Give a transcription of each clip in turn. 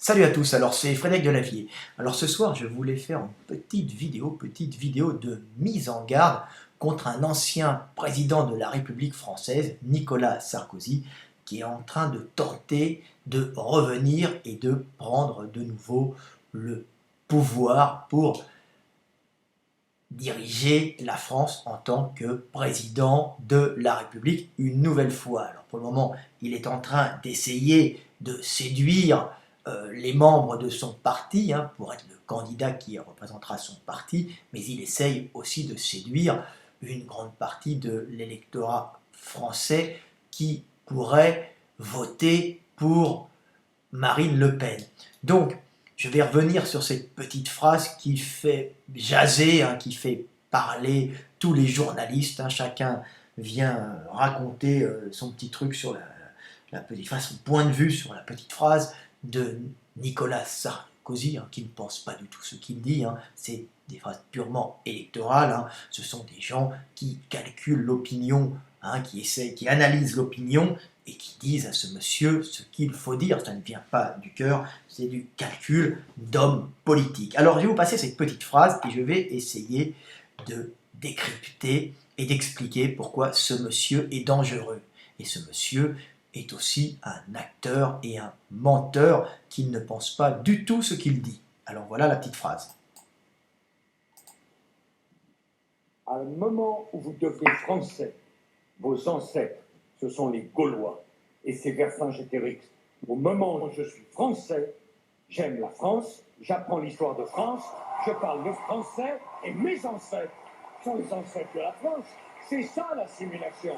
Salut à tous, alors c'est Frédéric Delavier. Alors ce soir je voulais faire une petite vidéo de mise en garde contre un ancien président de la République française, Nicolas Sarkozy, qui est en train de tenter de revenir et de prendre de nouveau le pouvoir pour diriger la France en tant que président de la République une nouvelle fois. Alors pour le moment, il est en train d'essayer de séduire les membres de son parti pour être le candidat qui représentera son parti, mais il essaye aussi de séduire une grande partie de l'électorat français qui pourrait voter pour Marine Le Pen. Donc, je vais revenir sur cette petite phrase qui fait jaser, qui fait parler tous les journalistes. Chacun vient raconter son petit truc sur la petite phrase, son point de vue sur la petite phrase de Nicolas Sarkozy, qui ne pense pas du tout ce qu'il dit. C'est des phrases purement électorales. Ce sont des gens qui calculent l'opinion, qui analysent l'opinion et qui disent à ce monsieur ce qu'il faut dire. Ça ne vient pas du cœur, c'est du calcul d'homme politique. Alors je vais vous passer cette petite phrase et je vais essayer de décrypter et d'expliquer pourquoi ce monsieur est dangereux. Et ce monsieur est aussi un acteur et un menteur qui ne pense pas du tout ce qu'il dit. Alors voilà la petite phrase. À un moment où vous devenez français, vos ancêtres, ce sont les Gaulois, et c'est Vercingétorix. Au moment où je suis français, j'aime la France, j'apprends l'histoire de France, je parle le français, et mes ancêtres sont les ancêtres de la France. C'est ça l'assimilation.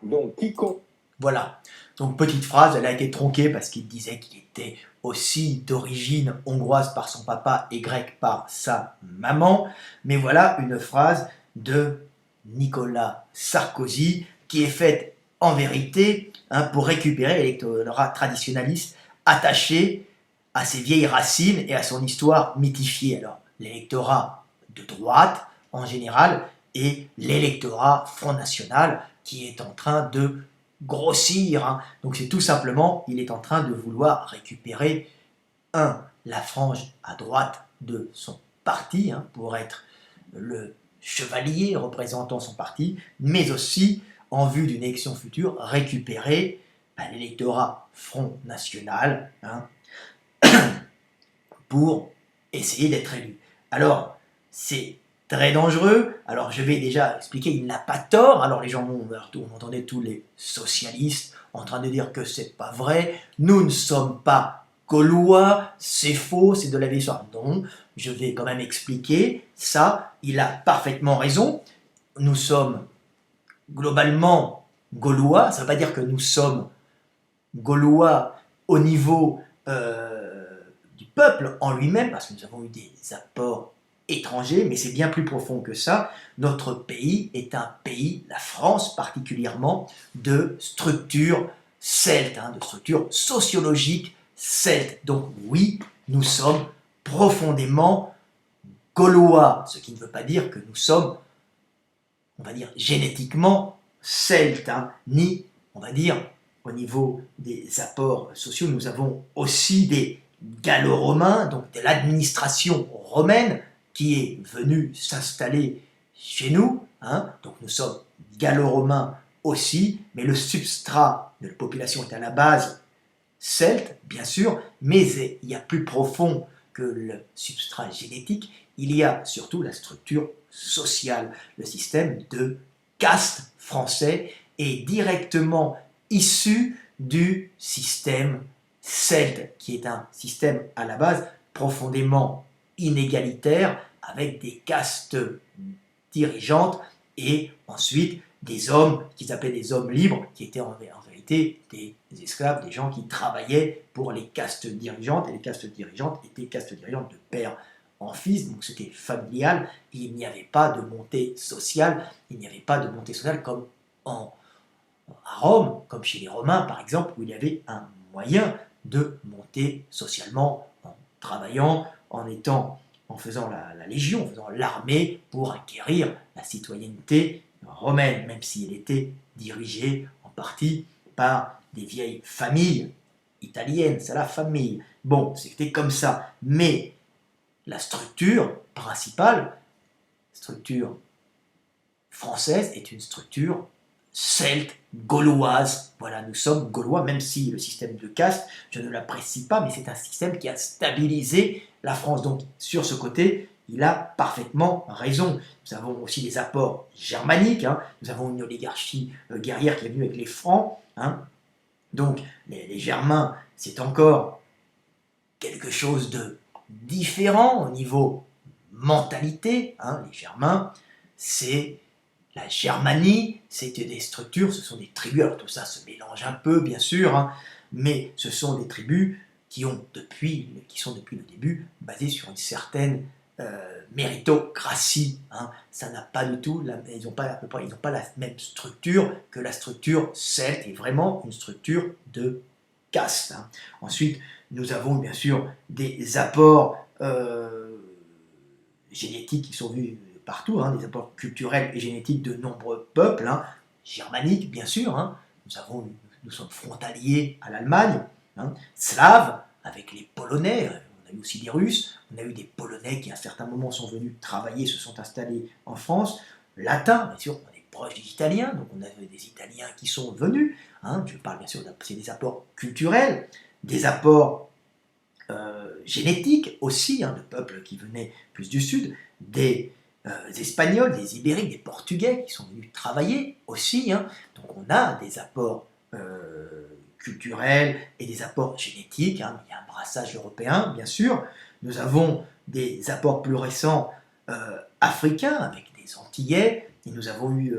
Donc quiconque... Voilà, donc petite phrase, elle a été tronquée parce qu'il disait qu'il était aussi d'origine hongroise par son papa et grec par sa maman. Mais voilà une phrase de Nicolas Sarkozy qui est faite en vérité pour récupérer l'électorat traditionnaliste attaché à ses vieilles racines et à son histoire mythifiée. Alors l'électorat de droite en général et l'électorat Front National qui est en train de grossir. Donc c'est tout simplement, il est en train de vouloir récupérer, la frange à droite de son parti, pour être le chevalier représentant son parti, mais aussi, en vue d'une élection future, récupérer l'électorat Front National pour essayer d'être élu. Alors, c'est très dangereux. Alors je vais déjà expliquer, il n'a pas tort. Alors les gens on entendait tous les socialistes en train de dire que c'est pas vrai. Nous ne sommes pas gaulois, c'est faux, c'est de la vieille histoire. Non, je vais quand même expliquer ça. Il a parfaitement raison. Nous sommes globalement gaulois. Ça ne veut pas dire que nous sommes gaulois au niveau du peuple en lui-même, parce que nous avons eu des apports étrangers, mais c'est bien plus profond que ça. Notre pays est un pays, la France particulièrement, de structure celte, de structure sociologique celte. Donc oui, nous sommes profondément gaulois, ce qui ne veut pas dire que nous sommes, on va dire, génétiquement celtes, ni, on va dire, au niveau des apports sociaux, nous avons aussi des gallo-romains, donc de l'administration romaine, qui est venue s'installer chez nous. Donc nous sommes gallo-romains aussi, mais le substrat de la population est à la base celte, bien sûr, mais il y a plus profond que le substrat génétique, il y a surtout la structure sociale. Le système de caste français est directement issu du système celte, qui est un système à la base profondément inégalitaire, avec des castes dirigeantes et ensuite des hommes qu'ils appelaient des hommes libres, qui étaient en vérité des esclaves, des gens qui travaillaient pour les castes dirigeantes, et les castes dirigeantes étaient castes dirigeantes de père en fils, donc c'était familial, et il n'y avait pas de montée sociale, comme à Rome, comme chez les Romains par exemple, où il y avait un moyen de monter socialement en travaillant, en faisant la légion, en faisant l'armée pour acquérir la citoyenneté romaine, même si elle était dirigée en partie par des vieilles familles italienne, c'est la famille. Bon, c'était comme ça. Mais la structure principale, structure française, est une structure celte, gauloise. Voilà, nous sommes gaulois, même si le système de caste, je ne l'apprécie pas, mais c'est un système qui a stabilisé la France. Donc, sur ce côté, il a parfaitement raison. Nous avons aussi des apports germaniques, hein. Nous avons une oligarchie guerrière qui est venue avec les Francs, hein. Donc, les Germains, c'est encore quelque chose de différent au niveau mentalité, hein. Les Germains, c'est la Germanie, c'était des structures, ce sont des tribus, alors tout ça se mélange un peu bien sûr, hein, mais ce sont des tribus qui sont depuis le début basées sur une certaine méritocratie, hein. Ça n'a pas du tout, ils n'ont pas, ils n'ont pas la même structure que la structure celte, et vraiment une structure de caste, hein. Ensuite, nous avons bien sûr des apports génétiques qui sont vus partout, hein, des apports culturels et génétiques de nombreux peuples, hein, germaniques bien sûr, hein. Nous sommes frontaliers à l'Allemagne, hein, slaves, avec les Polonais, on a eu aussi des Russes, on a eu des Polonais qui à un certain moment sont venus travailler, se sont installés en France, latins, bien sûr, on est proche des Italiens, donc on a des Italiens qui sont venus, hein, je parle bien sûr, c'est des apports culturels, des apports génétiques aussi, hein, de peuples qui venaient plus du sud, des Espagnols, des Ibériques, des Portugais qui sont venus travailler aussi, hein. Donc on a des apports culturels et des apports génétiques, hein. Il y a un brassage européen, bien sûr. Nous avons des apports plus récents africains avec des Antillais, et nous avons eu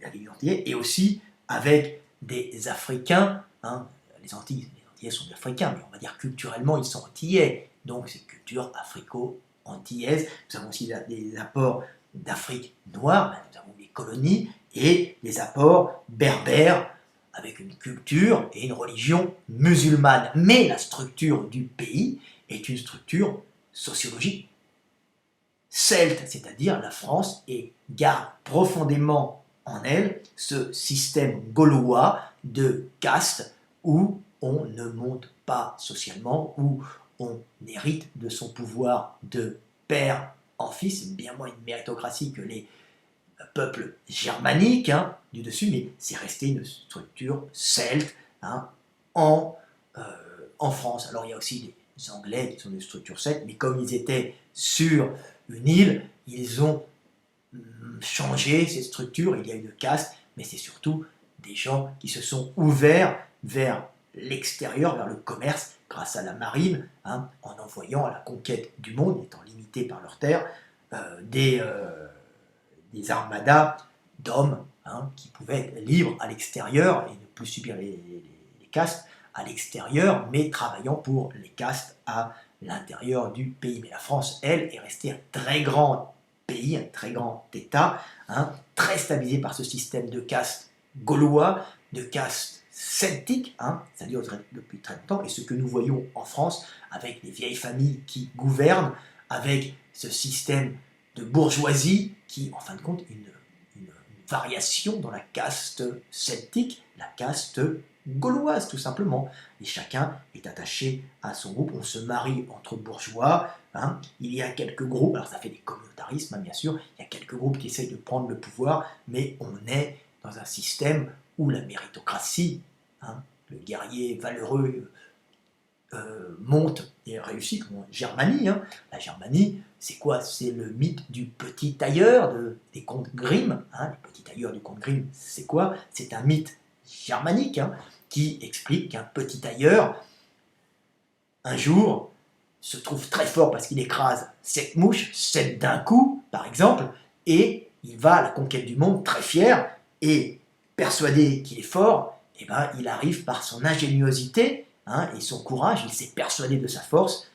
la Ligue Antillais, et aussi avec des Africains, hein. Les Antillais sont des Africains, mais on va dire culturellement ils sont antillais, donc c'est culture africo-antillaise. Nous avons aussi des apports d'Afrique noire, nous avons des colonies, et des apports berbères, avec une culture et une religion musulmane. Mais la structure du pays est une structure sociologique celte, c'est-à-dire la France, et garde profondément en elle ce système gaulois de caste où on ne monte pas socialement, où on hérite de son pouvoir de père en fils. C'est bien moins une méritocratie que les peuples germaniques, hein, du dessus, mais c'est resté une structure celte, hein, en, euh, en France. Alors il y a aussi des Anglais qui sont des structures celtes, mais comme ils étaient sur une île, ils ont changé ces structures, il y a une caste, mais c'est surtout des gens qui se sont ouverts vers l'extérieur, vers le commerce, grâce à la marine, hein, en envoyant à la conquête du monde, étant limités par leurs terres, des armadas d'hommes, hein, qui pouvaient être libres à l'extérieur et ne plus subir les castes à l'extérieur, mais travaillant pour les castes à l'intérieur du pays. Mais la France, elle, est restée un très grand pays, un très grand État, hein, très stabilisé par ce système de caste gaulois, de caste celtique, hein, ça dure depuis très longtemps, et ce que nous voyons en France, avec les vieilles familles qui gouvernent, avec ce système de bourgeoisie qui, en fin de compte, une variation dans la caste celtique, la caste gauloise, tout simplement. Et chacun est attaché à son groupe, on se marie entre bourgeois, hein. Il y a quelques groupes, alors ça fait des communautarismes, hein, bien sûr, il y a quelques groupes qui essayent de prendre le pouvoir, mais on est dans un système où la méritocratie, hein, le guerrier valeureux monte et réussit, comme en Germanie, hein. La Germanie, c'est quoi? C'est le mythe du petit tailleur des contes Grimm, hein. Le petit tailleur du conte Grimm, c'est quoi? C'est un mythe germanique, hein, qui explique qu'un petit tailleur, un jour, se trouve très fort parce qu'il écrase 7 mouches, 7 d'un coup, par exemple, et il va à la conquête du monde très fier, et persuadé qu'il est fort, eh ben, il arrive par son ingéniosité, hein, et son courage, il s'est persuadé de sa force,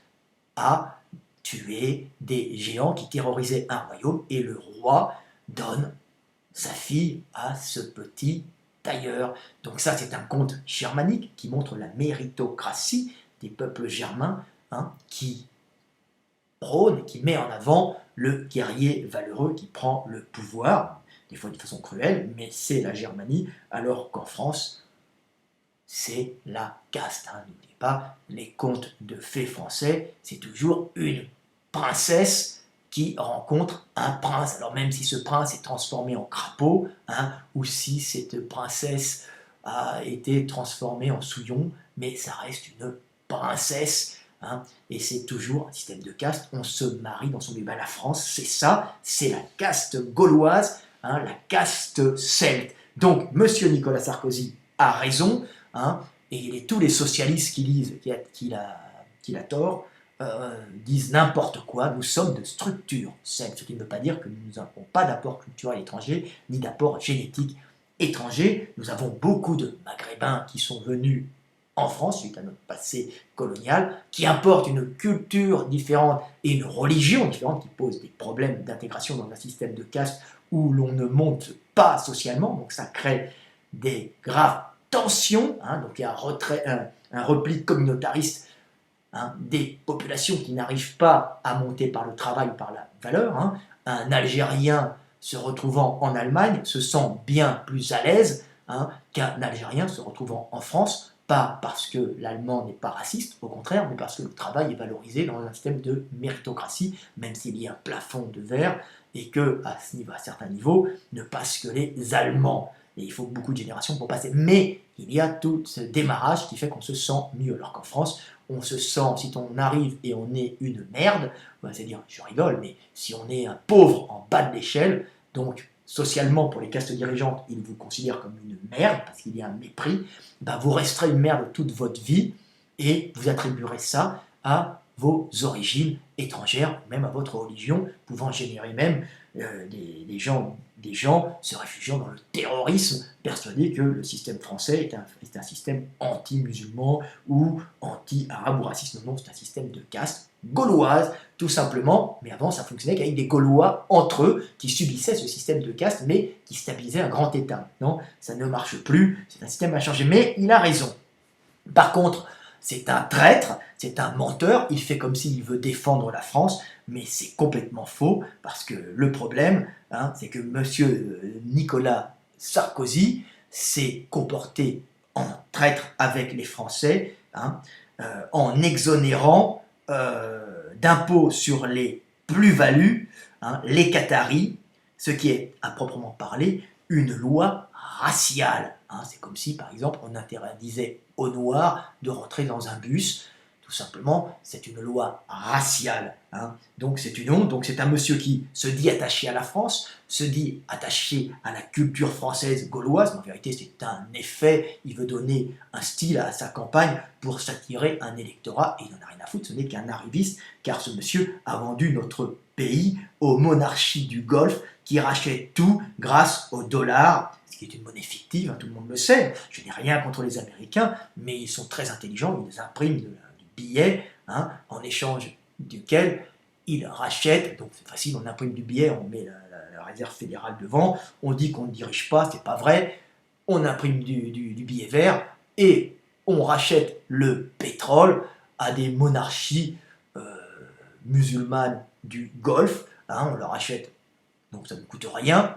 à tuer des géants qui terrorisaient un royaume, et le roi donne sa fille à ce petit tailleur. Donc ça, c'est un conte germanique qui montre la méritocratie des peuples germains, hein, qui prône, qui met en avant le guerrier valeureux qui prend le pouvoir, des fois de façon cruelle, mais c'est la Germanie, alors qu'en France, c'est la caste, hein, pas les contes de fées français, c'est toujours une princesse qui rencontre un prince. Alors même si ce prince est transformé en crapaud, hein, ou si cette princesse a été transformée en souillon, mais ça reste une princesse. Hein, et c'est toujours un système de caste. On se marie dans son pays. Ben, la France, c'est ça, c'est la caste gauloise, hein, la caste celte. Donc, Monsieur Nicolas Sarkozy a raison, hein, et tous les socialistes qui disent qu'il a tort, disent n'importe quoi. Nous sommes de structure celte, ce qui ne veut pas dire que nous n'avons pas d'apport culturel étranger, ni d'apport génétique étranger. Nous avons beaucoup de Maghrébins qui sont venus en France, suite à notre passé colonial, qui importent une culture différente et une religion différente, qui posent des problèmes d'intégration dans un système de caste où l'on ne monte pas socialement, donc ça crée des graves tensions, hein, donc il y a un repli communautariste, hein, des populations qui n'arrivent pas à monter par le travail, par la valeur. Hein. Un Algérien se retrouvant en Allemagne se sent bien plus à l'aise, hein, qu'un Algérien se retrouvant en France, pas parce que l'allemand n'est pas raciste, au contraire, mais parce que le travail est valorisé dans un système de méritocratie, même s'il y a un plafond de verre, et que à certains niveaux, ne passent que les Allemands. Et il faut beaucoup de générations pour passer. Mais il y a tout ce démarrage qui fait qu'on se sent mieux. Alors qu'en France, on se sent, si on arrive et on est une merde, c'est-à-dire, je rigole, mais si on est un pauvre en bas de l'échelle, donc socialement, pour les castes dirigeantes, ils vous considèrent comme une merde, parce qu'il y a un mépris, ben vous resterez une merde toute votre vie, et vous attribuerez ça à vos origines étrangères, même à votre religion, pouvant générer même des gens se réfugiant dans le terrorisme, persuadés que le système français est un système anti-musulman ou anti-arabe ou raciste. Non, c'est un système de caste gauloise, tout simplement, mais avant ça fonctionnait qu'avec des Gaulois entre eux qui subissaient ce système de caste, mais qui stabilisait un grand État. Non, ça ne marche plus, c'est un système à changer, mais il a raison. Par contre, c'est un traître, c'est un menteur, il fait comme s'il veut défendre la France, mais c'est complètement faux, parce que le problème, hein, c'est que M. Nicolas Sarkozy s'est comporté en traître avec les Français, hein, en exonérant d'impôts sur les plus-values, hein, les Qataris, ce qui est, à proprement parler, une loi raciale. Hein. C'est comme si, par exemple, on interdisait aux Noirs de rentrer dans un bus. Tout simplement, c'est une loi raciale. Hein. Donc c'est une honte. Donc c'est un monsieur qui se dit attaché à la France, se dit attaché à la culture française gauloise. Mais en vérité, c'est un effet. Il veut donner un style à sa campagne pour s'attirer un électorat. Et il n'en a rien à foutre. Ce n'est qu'un arriviste, car ce monsieur a vendu notre pays aux monarchies du Golfe qui rachètent tout grâce au dollar, ce qui est une monnaie fictive, hein, tout le monde le sait. Je n'ai rien contre les Américains, mais ils sont très intelligents, ils impriment du billet, hein, en échange duquel ils rachètent. Donc c'est facile, on imprime du billet, on met la réserve fédérale devant, on dit qu'on ne dirige pas, c'est pas vrai, on imprime du billet vert et on rachète le pétrole à des monarchies musulmanes du Golfe, hein, on leur achète, donc ça ne coûte rien,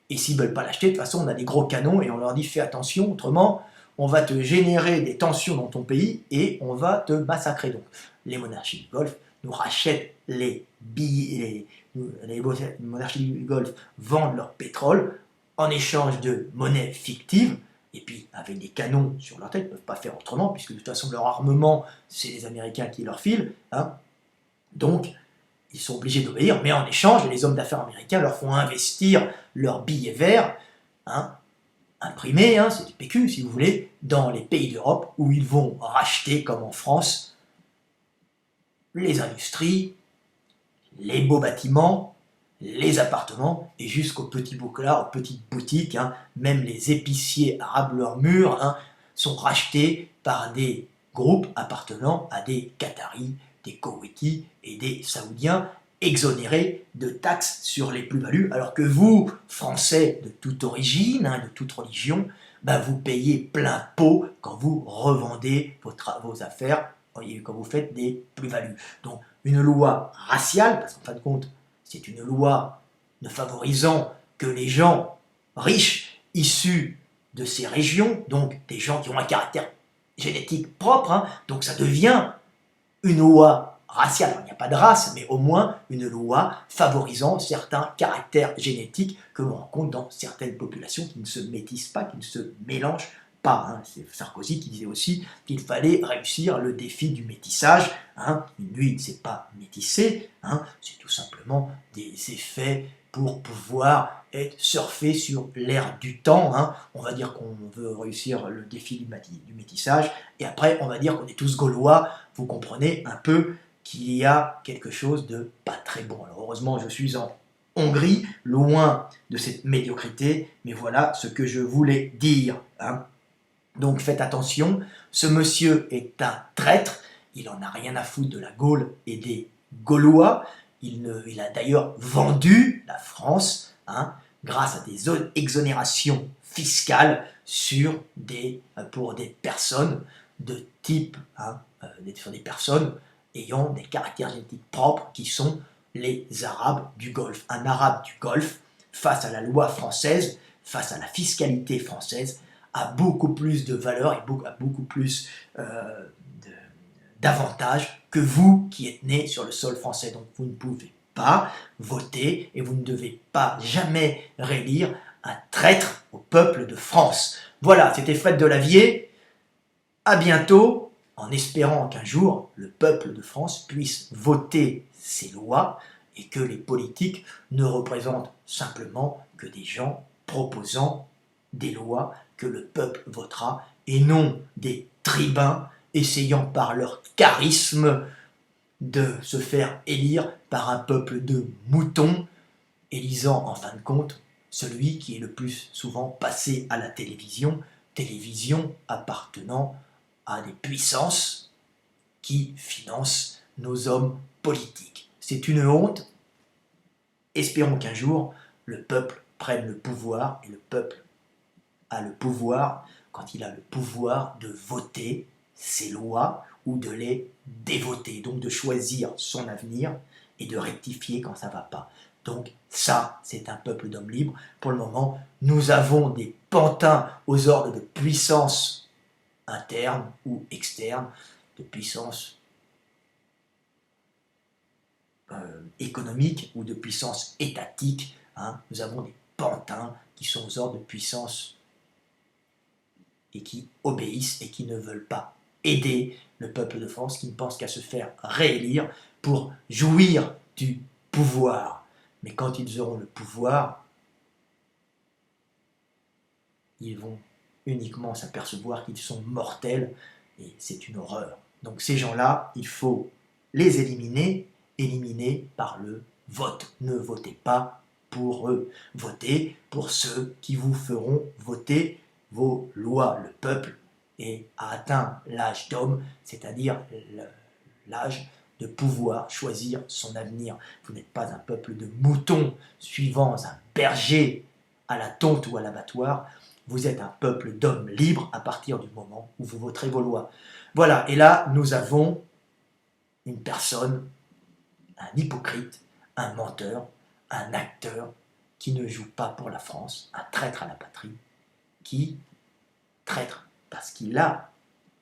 et s'ils ne veulent pas l'acheter, de toute façon on a des gros canons et on leur dit fais attention, autrement on va te générer des tensions dans ton pays et on va te massacrer. Donc les monarchies du Golfe nous rachètent les billets, les monarchies du Golfe vendent leur pétrole en échange de monnaie fictive, et puis avec des canons sur leur tête, ils ne peuvent pas faire autrement, puisque de toute façon leur armement, c'est les Américains qui leur filent, hein. Donc ils sont obligés d'obéir, mais en échange, les hommes d'affaires américains leur font investir leurs billets verts, hein, imprimés, hein, c'est du PQ si vous voulez, dans les pays d'Europe où ils vont racheter, comme en France, les industries, les beaux bâtiments, les appartements, et jusqu'aux petits bouclards, aux petites boutiques, hein, même les épiciers arabes leurs murs, hein, sont rachetés par des groupes appartenant à des Qataris, des Koweïtis et des Saoudiens, exonérés de taxes sur les plus-values, alors que vous, Français de toute origine, hein, de toute religion, ben vous payez plein pot quand vous revendez vos affaires, quand vous faites des plus-values. Donc une loi raciale, parce qu'en fin de compte, c'est une loi ne favorisant que les gens riches issus de ces régions, donc des gens qui ont un caractère génétique propre, hein, donc ça devient une loi raciale. Alors, il n'y a pas de race, mais au moins une loi favorisant certains caractères génétiques que l'on rencontre dans certaines populations qui ne se métissent pas, qui ne se mélangent pas. Hein. C'est Sarkozy qui disait aussi qu'il fallait réussir le défi du métissage. Hein. Lui, il ne s'est pas métissé, hein. C'est tout simplement des effets pour pouvoir surfer sur l'air du temps. Hein. On va dire qu'on veut réussir le défi du métissage, et après on va dire qu'on est tous gaulois. Vous comprenez un peu qu'il y a quelque chose de pas très bon. Alors heureusement, je suis en Hongrie, loin de cette médiocrité, mais voilà ce que je voulais dire. Hein. Donc faites attention, ce monsieur est un traître, il en a rien à foutre de la Gaule et des Gaulois. Il a d'ailleurs vendu la France, hein, grâce à des exonérations fiscales pour des personnes de type, hein, sur des personnes ayant des caractères génétiques propres qui sont les Arabes du Golfe. Un Arabe du Golfe, face à la loi française, face à la fiscalité française, a beaucoup plus de valeur et a beaucoup plus d'avantages que vous qui êtes né sur le sol français. Donc vous ne pouvez pas voter et vous ne devez pas jamais réélire un traître au peuple de France. Voilà, c'était Fred Delavier. À bientôt, en espérant qu'un jour le peuple de France puisse voter ses lois et que les politiques ne représentent simplement que des gens proposant des lois que le peuple votera et non des tribuns essayant par leur charisme de se faire élire par un peuple de moutons, élisant en fin de compte celui qui est le plus souvent passé à la télévision appartenant à des puissances qui financent nos hommes politiques. C'est une honte. Espérons qu'un jour, le peuple prenne le pouvoir, et le peuple a le pouvoir, quand il a le pouvoir de voter ses lois ou de les dévoter, donc de choisir son avenir et de rectifier quand ça ne va pas. Donc ça, c'est un peuple d'hommes libres. Pour le moment, nous avons des pantins aux ordres de puissance interne ou externe, de puissance économique ou de puissance étatique. Hein. Nous avons des pantins qui sont aux ordres de puissance et qui obéissent et qui ne veulent pas aider le peuple de France, qui ne pense qu'à se faire réélire pour jouir du pouvoir. Mais quand ils auront le pouvoir, ils vont uniquement s'apercevoir qu'ils sont mortels, et c'est une horreur. Donc ces gens-là, il faut les éliminer par le vote. Ne votez pas pour eux. Votez pour ceux qui vous feront voter vos lois. Le peuple a atteint l'âge d'homme, c'est-à-dire l'âge de pouvoir choisir son avenir. Vous n'êtes pas un peuple de moutons suivant un berger à la tonte ou à l'abattoir. Vous êtes un peuple d'hommes libres à partir du moment où vous voterez vos lois. Voilà, et là, nous avons une personne, un hypocrite, un menteur, un acteur qui ne joue pas pour la France, un traître à la patrie, qui traître parce qu'il a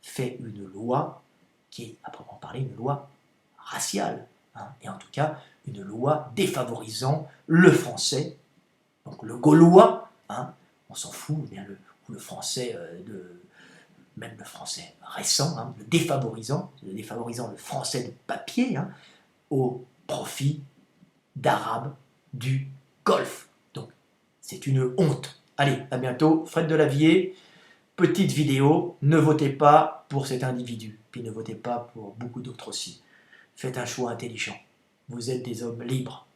fait une loi qui est, à proprement parler, une loi raciale, hein, et en tout cas une loi défavorisant le français, donc le gaulois, hein, on s'en fout, bien le français même le français récent, hein, le défavorisant le français de papier, hein, au profit d'Arabes du Golfe. Donc c'est une honte. Allez, à bientôt, Fred Delavier. Petite vidéo, ne votez pas pour cet individu, puis ne votez pas pour beaucoup d'autres aussi. Faites un choix intelligent. Vous êtes des hommes libres.